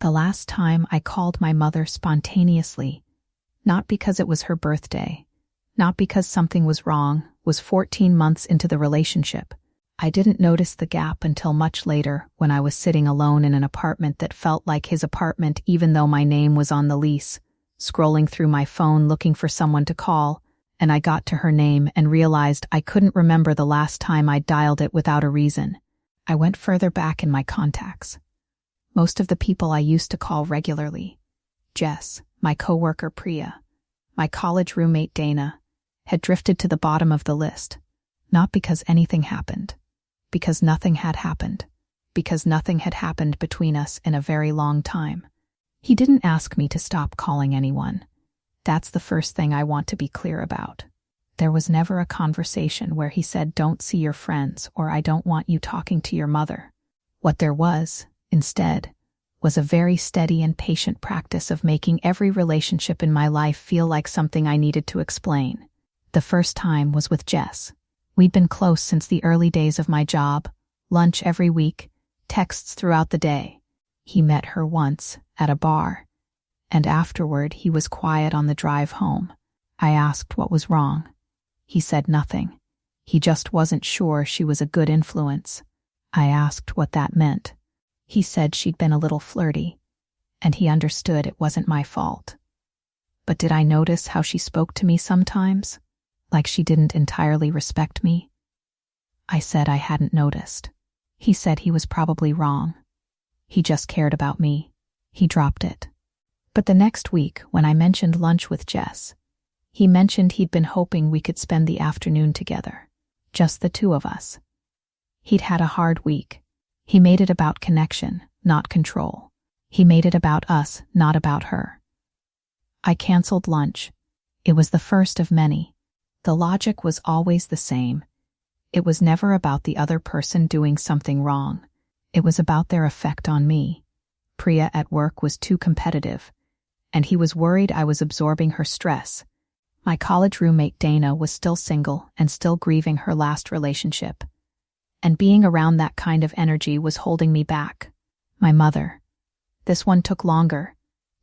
The last time I called my mother spontaneously, not because it was her birthday, not because something was wrong, was 14 months into the relationship. I didn't notice the gap until much later when I was sitting alone in an apartment that felt like his apartment even though my name was on the lease, scrolling through my phone looking for someone to call, and I got to her name and realized I couldn't remember the last time I dialed it without a reason. I went further back in my contacts. Most of the people I used to call regularly, Jess, my coworker Priya, my college roommate Dana, had drifted to the bottom of the list, not because anything happened, because nothing had happened, because nothing had happened between us in a very long time. He didn't ask me to stop calling anyone. That's the first thing I want to be clear about. There was never a conversation where he said, "Don't see your friends," or "I don't want you talking to your mother." What there was, instead, was a very steady and patient practice of making every relationship in my life feel like something I needed to explain. The first time was with Jess. We'd been close since the early days of my job, lunch every week, texts throughout the day. He met her once, at a bar, and afterward he was quiet on the drive home. I asked what was wrong. He said nothing. He just wasn't sure she was a good influence. I asked what that meant. He said she'd been a little flirty, and he understood it wasn't my fault. But did I notice how she spoke to me sometimes? Like she didn't entirely respect me? I said I hadn't noticed. He said he was probably wrong. He just cared about me. He dropped it. But the next week, when I mentioned lunch with Jess, he mentioned he'd been hoping we could spend the afternoon together, just the two of us. He'd had a hard week. He made it about connection, not control. He made it about us, not about her. I canceled lunch. It was the first of many. The logic was always the same. It was never about the other person doing something wrong. It was about their effect on me. Priya at work was too competitive, and he was worried I was absorbing her stress. My college roommate Dana was still single and still grieving her last relationship. And being around that kind of energy was holding me back. My mother. This one took longer.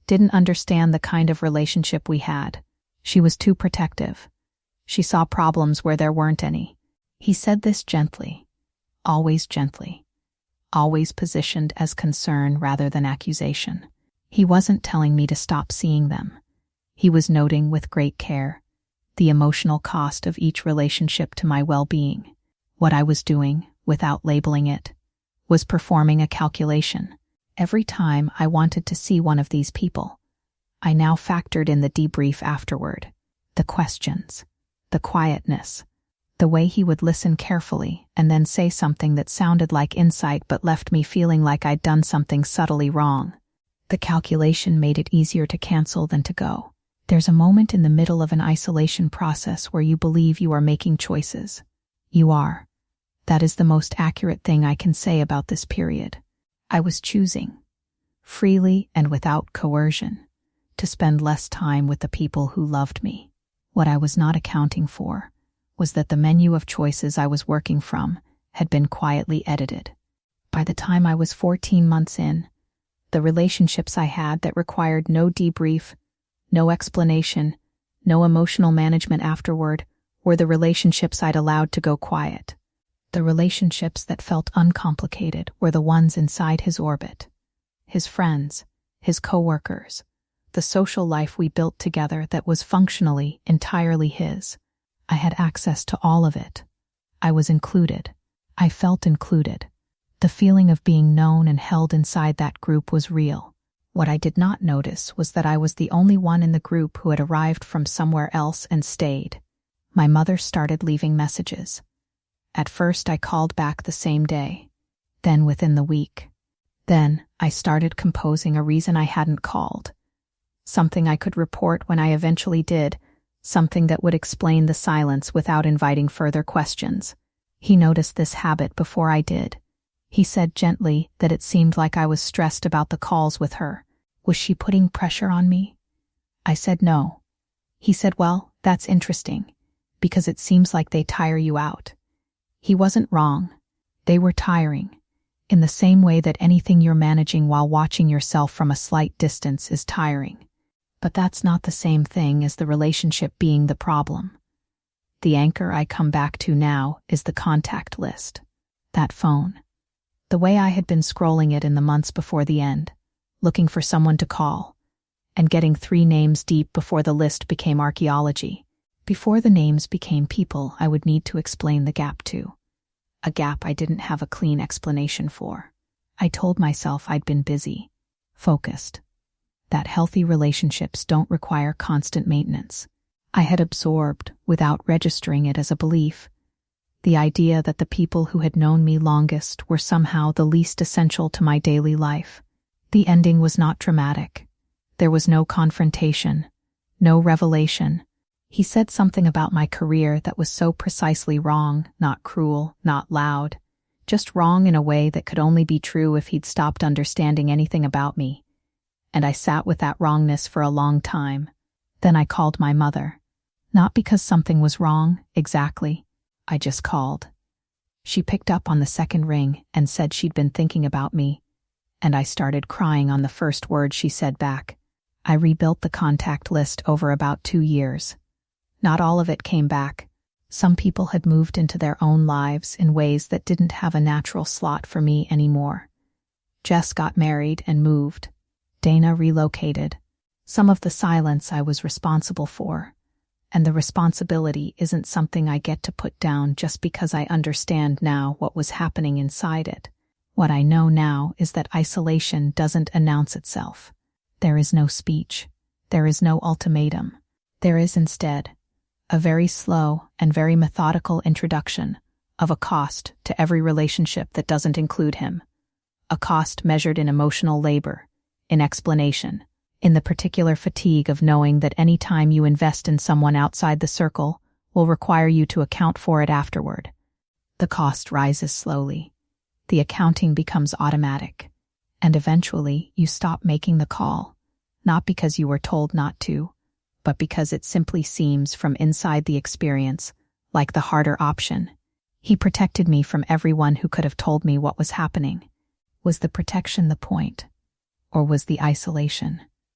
Didn't understand the kind of relationship we had. She was too protective. She saw problems where there weren't any. He said this gently. Always gently. Always positioned as concern rather than accusation. He wasn't telling me to stop seeing them. He was noting with great care the emotional cost of each relationship to my well-being. What I was doing, without labeling it, was performing a calculation. Every time I wanted to see one of these people, I now factored in the debrief afterward, the questions, the quietness, the way he would listen carefully and then say something that sounded like insight but left me feeling like I'd done something subtly wrong. The calculation made it easier to cancel than to go. There's a moment in the middle of an isolation process where you believe you are making choices. You are. That is the most accurate thing I can say about this period. I was choosing, freely and without coercion, to spend less time with the people who loved me. What I was not accounting for was that the menu of choices I was working from had been quietly edited. By the time I was 14 months in, the relationships I had that required no debrief, no explanation, no emotional management afterward, were the relationships I'd allowed to go quiet. The relationships that felt uncomplicated were the ones inside his orbit. His friends, his coworkers, the social life we built together that was functionally entirely his. I had access to all of it. I was included. I felt included. The feeling of being known and held inside that group was real. What I did not notice was that I was the only one in the group who had arrived from somewhere else and stayed. My mother started leaving messages. At first I called back the same day, then within the week. Then I started composing a reason I hadn't called. Something I could report when I eventually did, something that would explain the silence without inviting further questions. He noticed this habit before I did. He said gently that it seemed like I was stressed about the calls with her. Was she putting pressure on me? I said no. He said, "Well, that's interesting, because it seems like they tire you out." He wasn't wrong. They were tiring. in the same way that anything you're managing while watching yourself from a slight distance is tiring. But that's not the same thing as the relationship being the problem. The anchor I come back to now is the contact list. That phone. The way I had been scrolling it in the months before the end, looking for someone to call, and getting 3 names deep before the list became archaeology. Before the names became people I would need to explain the gap to. A gap I didn't have a clean explanation for. I told myself I'd been busy, focused, that healthy relationships don't require constant maintenance. I had absorbed, without registering it as a belief, the idea that the people who had known me longest were somehow the least essential to my daily life. The ending was not dramatic. There was no confrontation, no revelation. He said something about my career that was so precisely wrong, not cruel, not loud, just wrong in a way that could only be true if he'd stopped understanding anything about me. And I sat with that wrongness for a long time. Then I called my mother. Not because something was wrong, exactly. I just called. She picked up on the second ring and said she'd been thinking about me, and I started crying on the first word she said back. I rebuilt the contact list over about 2 years. Not all of it came back. Some people had moved into their own lives in ways that didn't have a natural slot for me anymore. Jess got married and moved. Dana relocated. Some of the silence I was responsible for. And the responsibility isn't something I get to put down just because I understand now what was happening inside it. What I know now is that isolation doesn't announce itself. There is no speech. There is no ultimatum. There is instead a very slow and very methodical introduction of a cost to every relationship that doesn't include him. A cost measured in emotional labor, in explanation, in the particular fatigue of knowing that any time you invest in someone outside the circle will require you to account for it afterward. The cost rises slowly. The accounting becomes automatic. And eventually you stop making the call, not because you were told not to, but because it simply seems from inside the experience like the harder option. He protected me from everyone who could have told me what was happening. Was the protection the point? Or was the isolation?